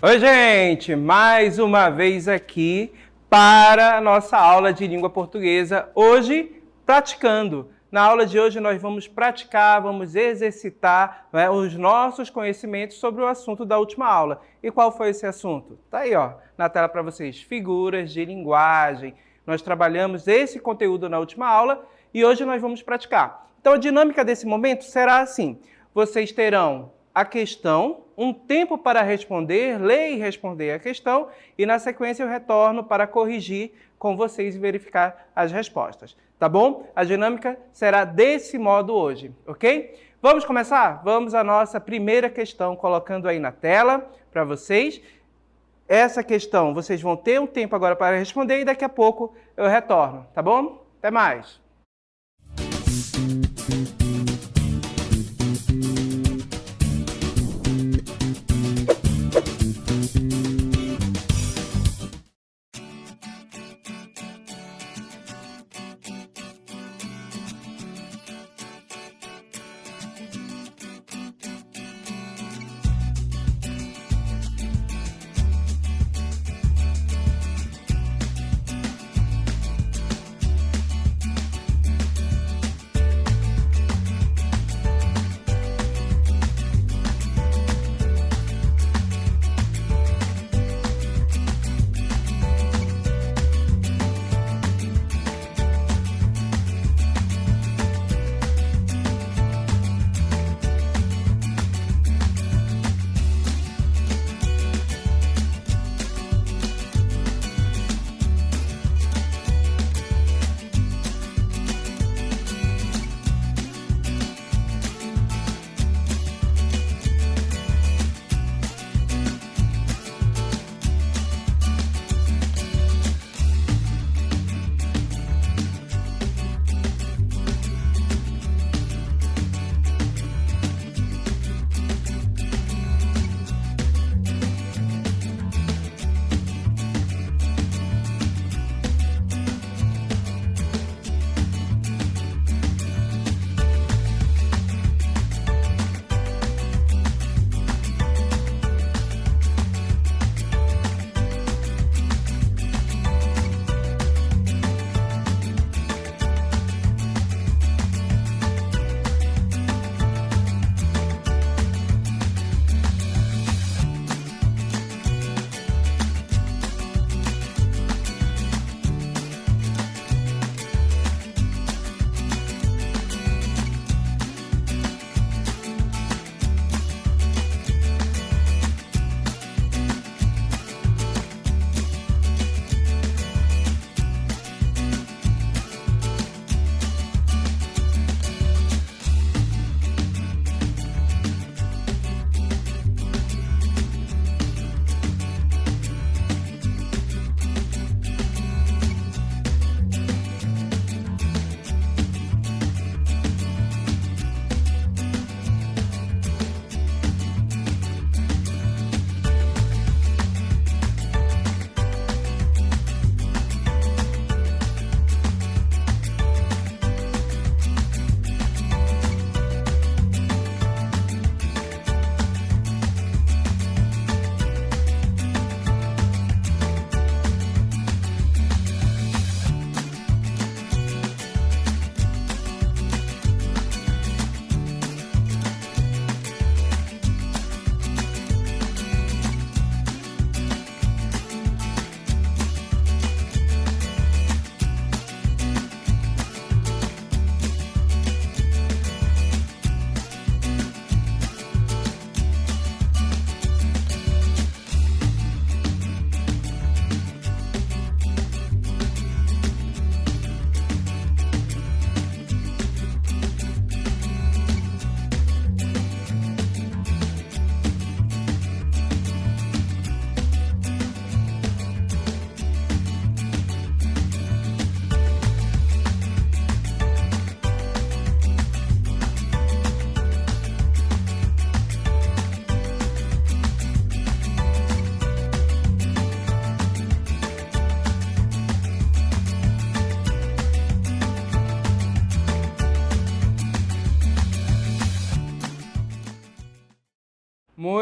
Oi, gente! Mais uma vez aqui para a nossa aula de língua portuguesa, hoje praticando. Na aula de hoje nós vamos praticar, vamos exercitar, né, os nossos conhecimentos sobre o assunto da última aula. E qual foi esse assunto? Tá aí, ó, na tela para vocês, figuras de linguagem. Nós trabalhamos esse conteúdo na última aula e hoje nós vamos praticar. Então a dinâmica desse momento será assim, vocês terão a questão, um tempo para responder, ler e responder a questão, e na sequência eu retorno para corrigir com vocês e verificar as respostas, tá bom? A dinâmica será desse modo hoje, ok? Vamos começar? Vamos à nossa primeira questão, colocando aí na tela para vocês. Essa questão vocês vão ter um tempo agora para responder e daqui a pouco eu retorno, tá bom? Até mais!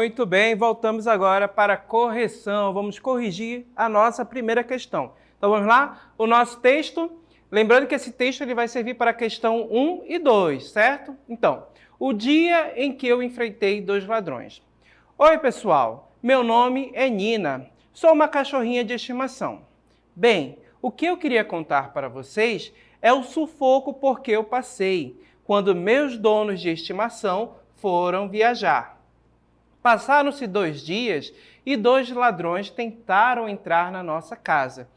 Muito bem, voltamos agora para a correção. Vamos corrigir a nossa primeira questão. Então vamos lá? O nosso texto, lembrando que esse texto ele vai servir para a questão 1 e 2, certo? Então, o dia em que eu enfrentei 2 ladrões. Oi, pessoal, meu nome é Nina, sou uma cachorrinha de estimação. Bem, o que eu queria contar para vocês é o sufoco por que eu passei quando meus donos de estimação foram viajar. Passaram-se 2 dias e 2 ladrões tentaram entrar na nossa casa.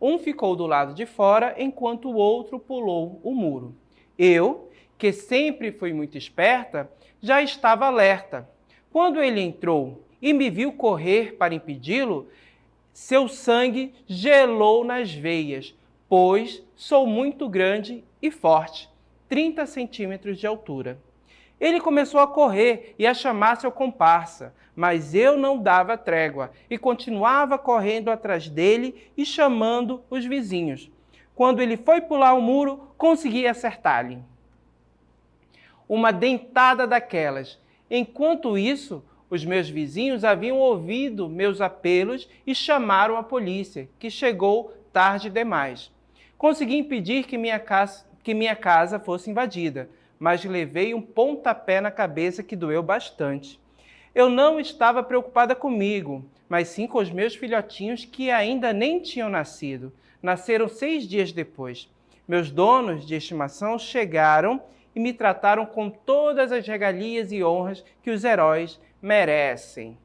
Um ficou do lado de fora, enquanto o outro pulou o muro. Eu, que sempre fui muito esperta, já estava alerta. Quando ele entrou e me viu correr para impedi-lo, seu sangue gelou nas veias, pois sou muito grande e forte, 30 centímetros de altura. Ele começou a correr e a chamar seu comparsa, mas eu não dava trégua e continuava correndo atrás dele e chamando os vizinhos. Quando ele foi pular o muro, consegui acertar-lhe uma dentada daquelas. Enquanto isso, os meus vizinhos haviam ouvido meus apelos e chamaram a polícia, que chegou tarde demais. Consegui impedir que minha casa fosse invadida, mas levei um pontapé na cabeça que doeu bastante. Eu não estava preocupada comigo, mas sim com os meus filhotinhos que ainda nem tinham nascido. Nasceram 6 dias depois. Meus donos de estimação chegaram e me trataram com todas as regalias e honras que os heróis merecem.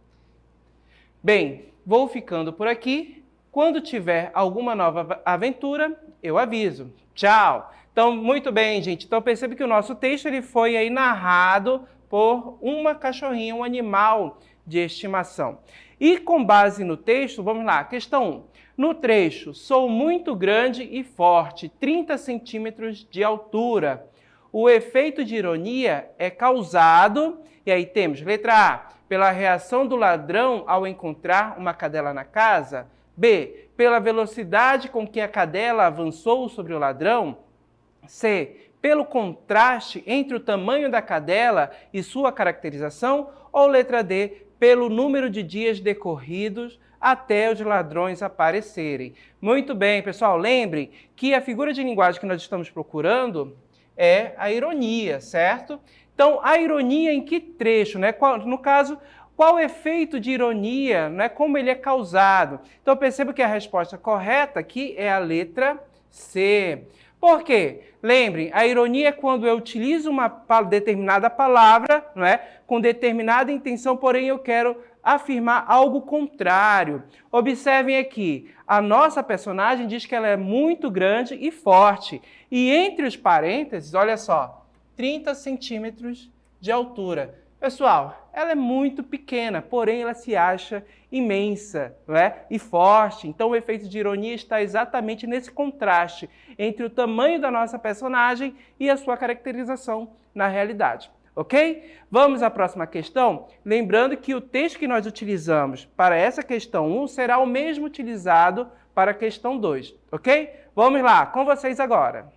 Bem, vou ficando por aqui. Quando tiver alguma nova aventura, eu aviso. Tchau! Então, muito bem, gente. Então, percebe que o nosso texto ele foi aí narrado por uma cachorrinha, um animal de estimação. E com base no texto, vamos lá, questão 1. No trecho, sou muito grande e forte, 30 centímetros de altura. O efeito de ironia é causado, e aí temos, letra A, pela reação do ladrão ao encontrar uma cadela na casa. B, pela velocidade com que a cadela avançou sobre o ladrão. C, pelo contraste entre o tamanho da cadela e sua caracterização. Ou letra D, pelo número de dias decorridos até os ladrões aparecerem. Muito bem, pessoal, lembrem que a figura de linguagem que nós estamos procurando é a ironia, certo? Então, a ironia em que trecho, né? No caso, qual o efeito de ironia, né? Como ele é causado? Então, perceba que a resposta correta aqui é a letra C. Por quê? Lembrem, a ironia é quando eu utilizo uma determinada palavra, não é? Com determinada intenção, porém eu quero afirmar algo contrário. Observem aqui, a nossa personagem diz que ela é muito grande e forte. E entre os parênteses, olha só, 30 centímetros de altura. Pessoal, ela é muito pequena, porém ela se acha imensa, não é? E forte. Então o efeito de ironia está exatamente nesse contraste entre o tamanho da nossa personagem e a sua caracterização na realidade. Ok? Vamos à próxima questão? Lembrando que o texto que nós utilizamos para essa questão 1 será o mesmo utilizado para a questão 2. Ok? Vamos lá, com vocês agora.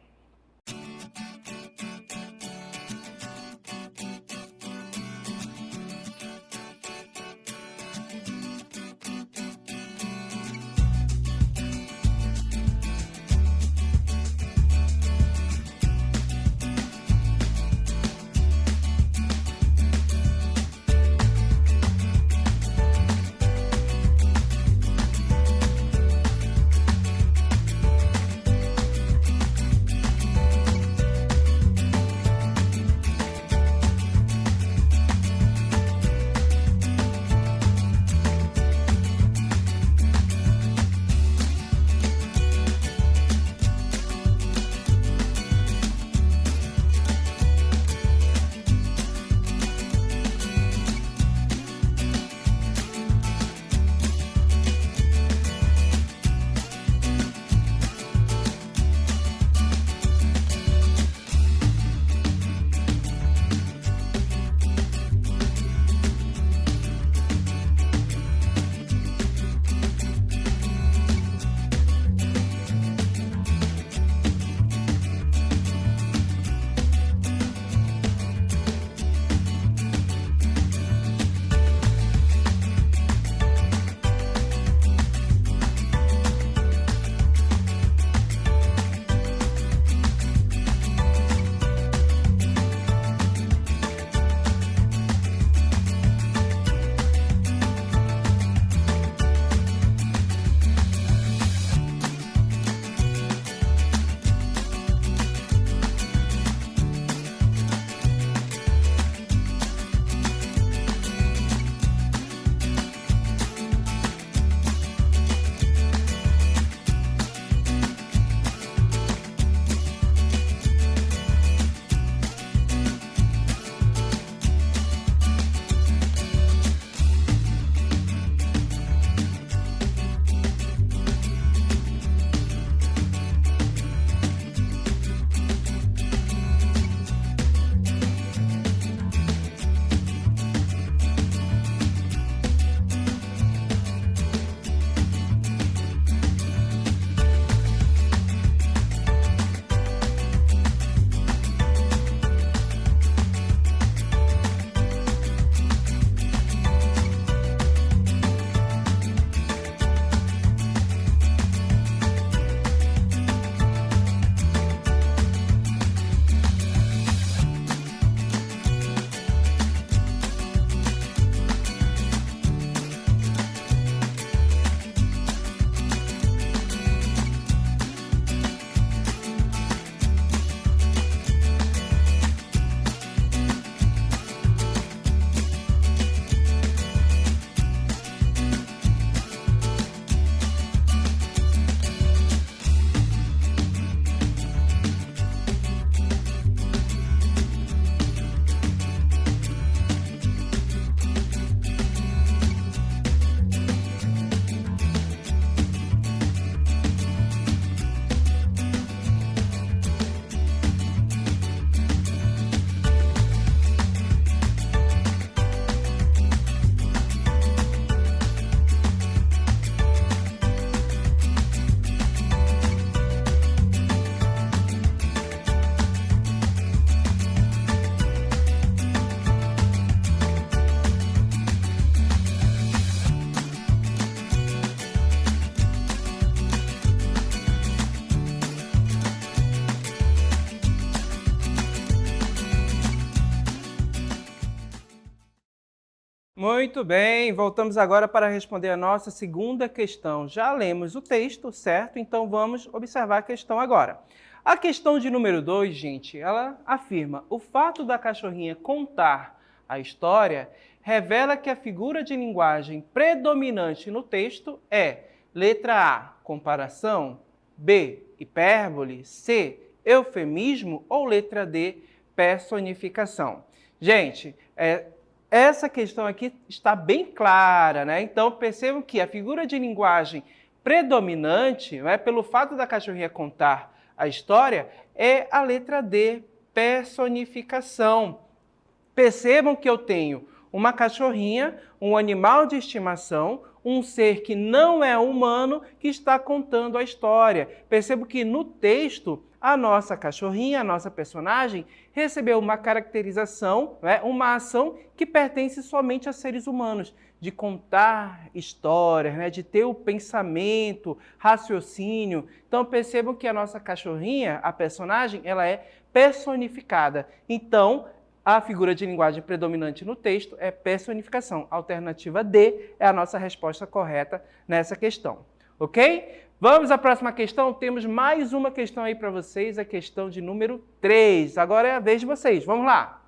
Muito bem, voltamos agora para responder a nossa segunda questão. Já lemos o texto, certo? Então vamos observar a questão agora. A questão de número 2, gente, ela afirma: o fato da cachorrinha contar a história revela que a figura de linguagem predominante no texto é letra A, comparação, B, hipérbole, C, eufemismo ou letra D, personificação. Gente, essa questão aqui está bem clara, né? Então, percebam que a figura de linguagem predominante, né, pelo fato da cachorrinha contar a história, é a letra D, personificação. Percebam que eu tenho uma cachorrinha, um animal de estimação, um ser que não é humano que está contando a história. Percebo que no texto, a nossa cachorrinha, a nossa personagem, recebeu uma caracterização, né, uma ação que pertence somente a seres humanos, de contar histórias, né, de ter o pensamento, raciocínio. Então percebam que a nossa cachorrinha, a personagem, ela é personificada. Então, a figura de linguagem predominante no texto é personificação. A alternativa D é a nossa resposta correta nessa questão. Ok? Vamos à próxima questão. Temos mais uma questão aí para vocês, a questão de número 3. Agora é a vez de vocês. Vamos lá!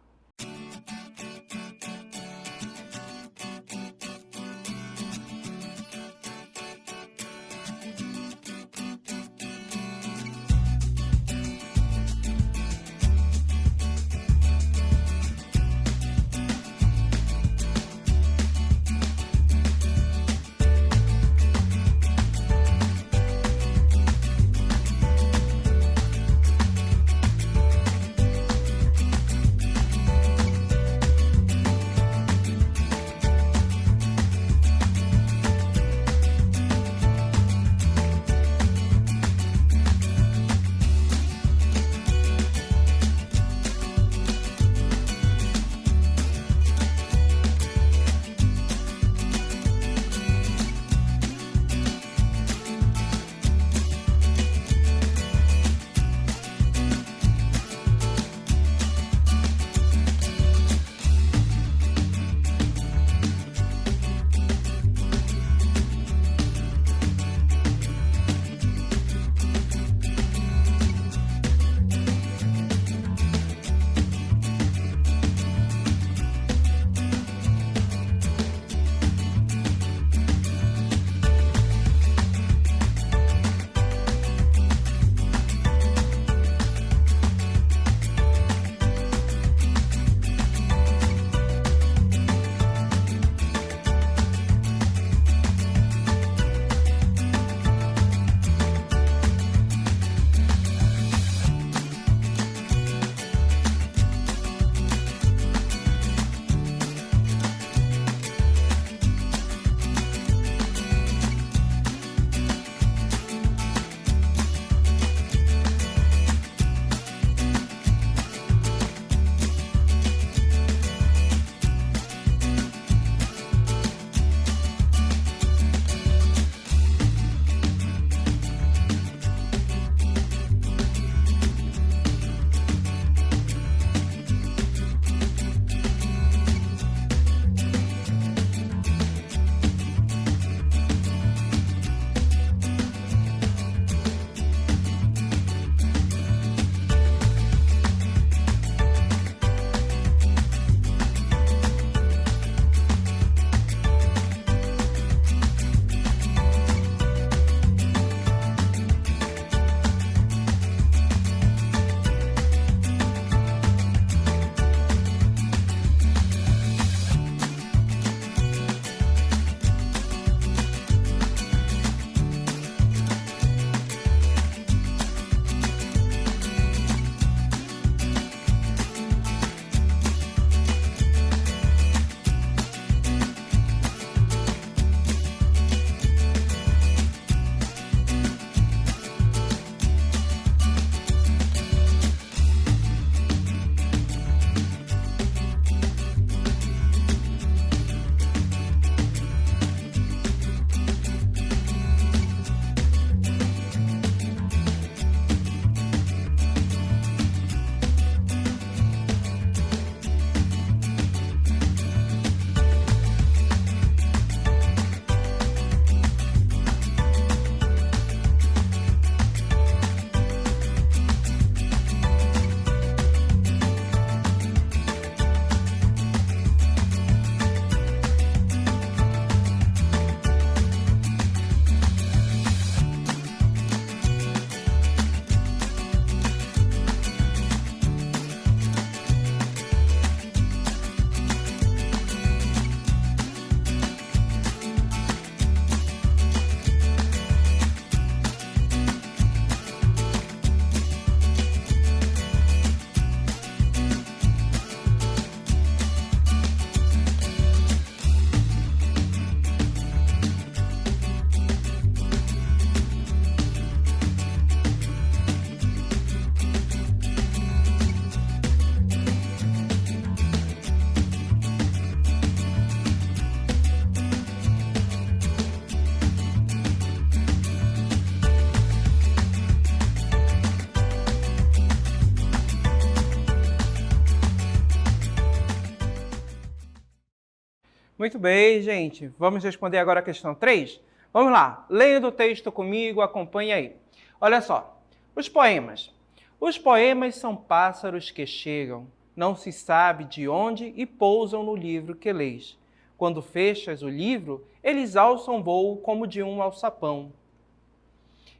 Muito bem, gente. Vamos responder agora a questão 3? Vamos lá. Leia o texto comigo, acompanhe aí. Olha só. Os poemas. Os poemas são pássaros que chegam, não se sabe de onde e pousam no livro que lês. Quando fechas o livro, eles alçam voo como de um alçapão.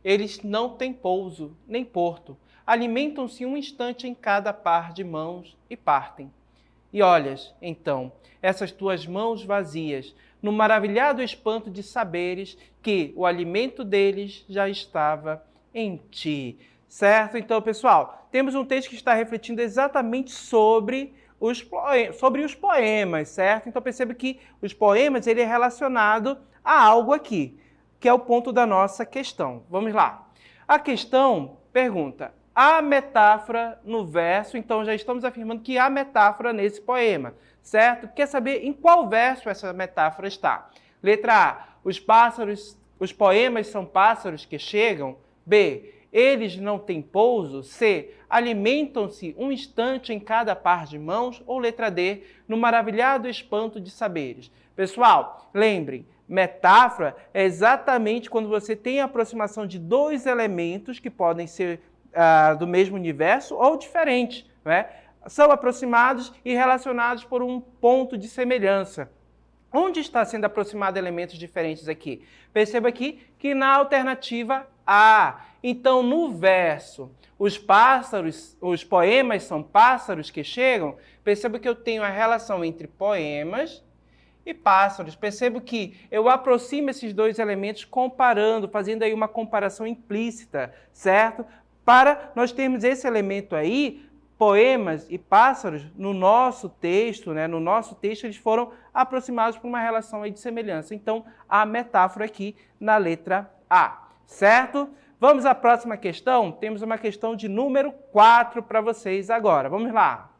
Eles não têm pouso, nem porto. Alimentam-se um instante em cada par de mãos e partem. E olhas, então, essas tuas mãos vazias, no maravilhado espanto de saberes que o alimento deles já estava em ti. Certo? Então, pessoal, temos um texto que está refletindo exatamente sobre os poemas, certo? Então, perceba que os poemas ele é relacionado a algo aqui, que é o ponto da nossa questão. Vamos lá. A questão pergunta, há metáfora no verso? Então, já estamos afirmando que há metáfora nesse poema, certo? Quer saber em qual verso essa metáfora está? Letra A, os poemas são pássaros que chegam. B, eles não têm pouso. C, alimentam-se um instante em cada par de mãos. Ou letra D, no maravilhado espanto de saberes. Pessoal, lembrem, metáfora é exatamente quando você tem a aproximação de dois elementos que podem ser do mesmo universo ou diferentes, né? São aproximados e relacionados por um ponto de semelhança. Onde está sendo aproximado elementos diferentes aqui? Perceba aqui que na alternativa A. Então, no verso, os poemas são pássaros que chegam. Perceba que eu tenho a relação entre poemas e pássaros. Percebo que eu aproximo esses dois elementos comparando, fazendo aí uma comparação implícita, certo? Para nós termos esse elemento aí, poemas e pássaros, no nosso texto, né? No nosso texto, eles foram aproximados por uma relação aí de semelhança. Então, a metáfora aqui na letra A, certo? Vamos à próxima questão? Temos uma questão de número 4 para vocês agora. Vamos lá.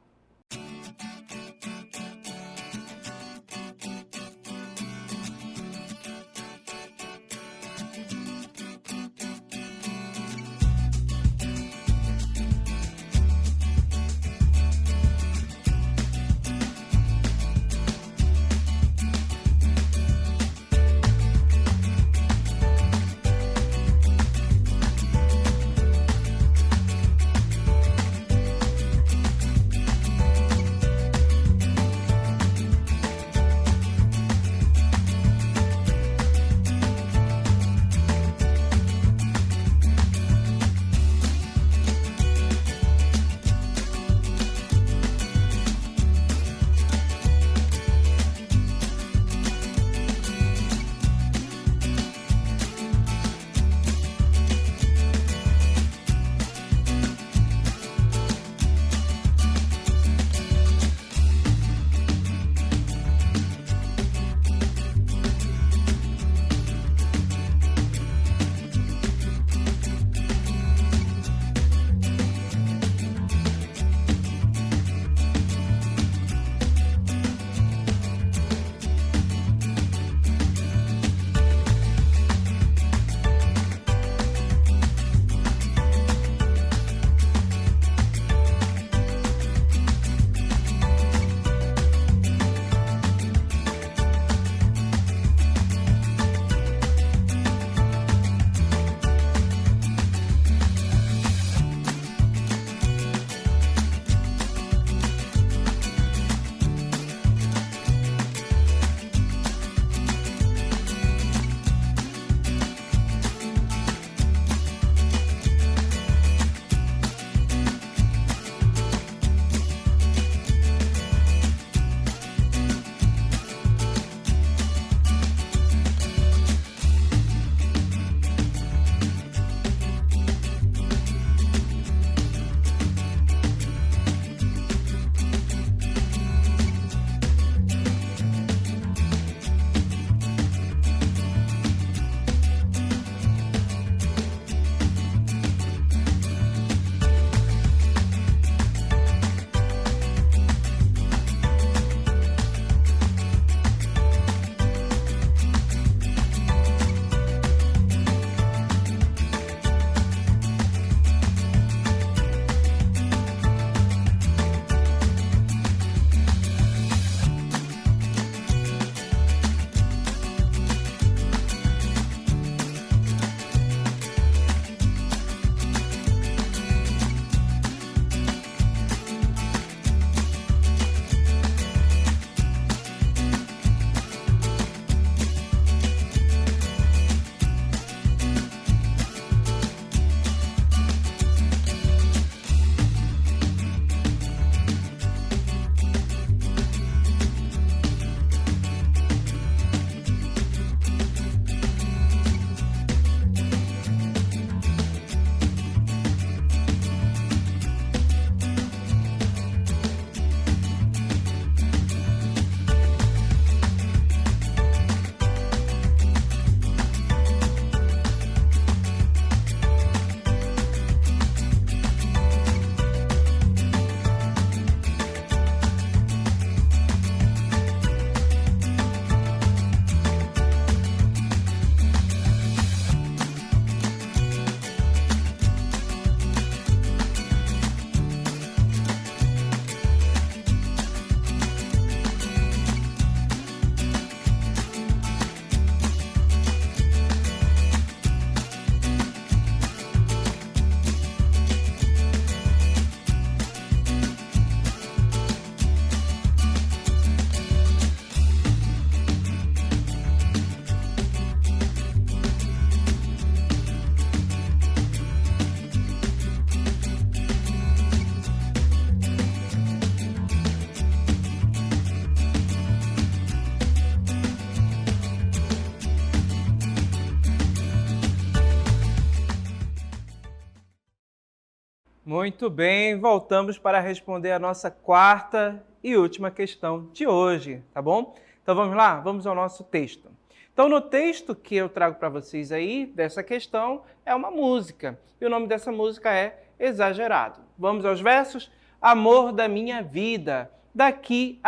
Muito bem, voltamos para responder a nossa quarta e última questão de hoje, tá bom? Então vamos lá, vamos ao nosso texto. Então no texto que eu trago para vocês aí, dessa questão, é uma música. E o nome dessa música é Exagerado. Vamos aos versos? Amor da minha vida, daqui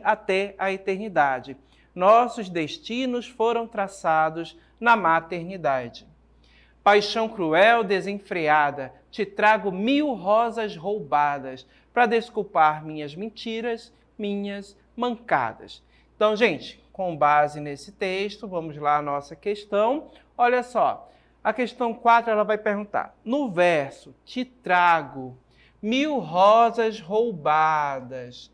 até a eternidade. Nossos destinos foram traçados na maternidade. Paixão cruel, desenfreada, te trago 1000 rosas roubadas para desculpar minhas mentiras, minhas mancadas. Então, gente, com base nesse texto, vamos lá à nossa questão. Olha só, a questão 4 ela vai perguntar, no verso, te trago 1000 rosas roubadas.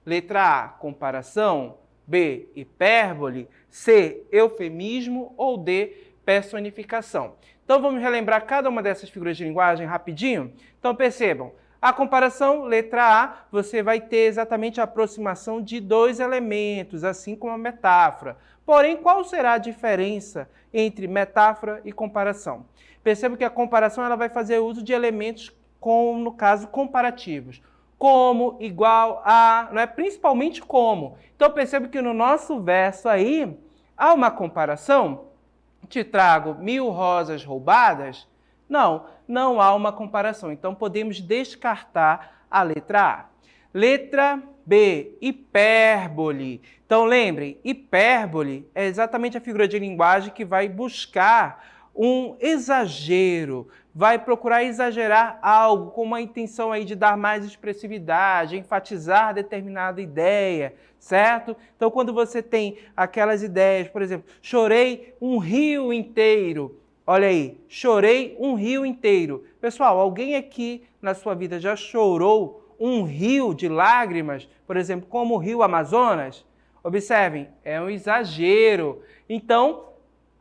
Letra A, comparação. B, hipérbole. C, eufemismo. Ou D, personificação. Então vamos relembrar cada uma dessas figuras de linguagem rapidinho? Então percebam, a comparação, letra A, você vai ter exatamente a aproximação de 2 elementos, assim como a metáfora. Porém, qual será a diferença entre metáfora e comparação? Perceba que a comparação ela vai fazer uso de elementos com, no caso, comparativos. Como, igual, a, não é? Principalmente como. Então perceba que no nosso verso aí, há uma comparação. Te trago 1000 rosas roubadas? Não há uma comparação. Então, podemos descartar a letra A. Letra B, hipérbole. Então, lembrem, hipérbole é exatamente a figura de linguagem que vai buscar um exagero, vai procurar exagerar algo com uma intenção aí de dar mais expressividade, enfatizar determinada ideia, certo? Então, quando você tem aquelas ideias, por exemplo, chorei um rio inteiro. Olha aí, chorei um rio inteiro. Pessoal, alguém aqui na sua vida já chorou um rio de lágrimas, por exemplo, como o rio Amazonas? Observem, é um exagero. Então,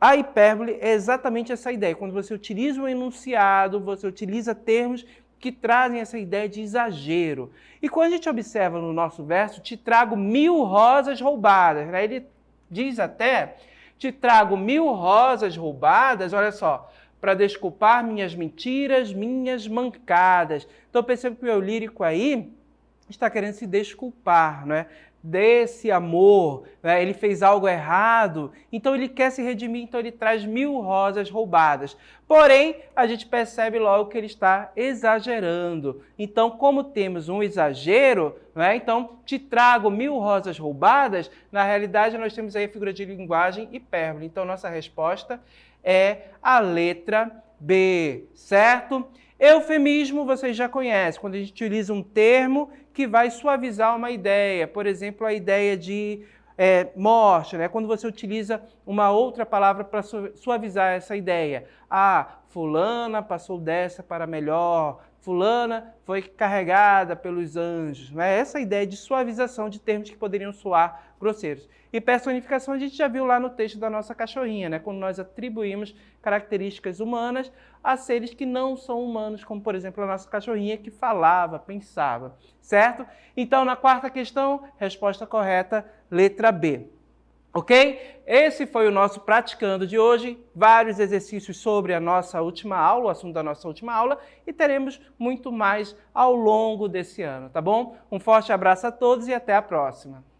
a hipérbole é exatamente essa ideia. Quando você utiliza um enunciado, você utiliza termos que trazem essa ideia de exagero. E quando a gente observa no nosso verso, te trago 1000 rosas roubadas. Né? Ele diz até, te trago 1000 rosas roubadas, olha só, para desculpar minhas mentiras, minhas mancadas. Então perceba que o eu lírico aí está querendo se desculpar, não é? Desse amor, né? Ele fez algo errado, então ele quer se redimir, então ele traz 1000 rosas roubadas. Porém, a gente percebe logo que ele está exagerando. Então, como temos um exagero, né? Então te trago 1000 rosas roubadas, na realidade nós temos aí a figura de linguagem hipérbole. Então, nossa resposta é a letra B, certo? Eufemismo vocês já conhecem, quando a gente utiliza um termo que vai suavizar uma ideia. Por exemplo, a ideia de morte, né? Quando você utiliza uma outra palavra para suavizar essa ideia. Fulana passou dessa para melhor, fulana foi carregada pelos anjos. Né? Essa ideia de suavização de termos que poderiam soar grosseiros. E personificação a gente já viu lá no texto da nossa cachorrinha, né? Quando nós atribuímos características humanas a seres que não são humanos, como por exemplo a nossa cachorrinha que falava, pensava, certo? Então na quarta questão, resposta correta, letra B. Ok? Esse foi o nosso Praticando de hoje, vários exercícios sobre a nossa última aula, o assunto da nossa última aula, e teremos muito mais ao longo desse ano, tá bom? Um forte abraço a todos e até a próxima!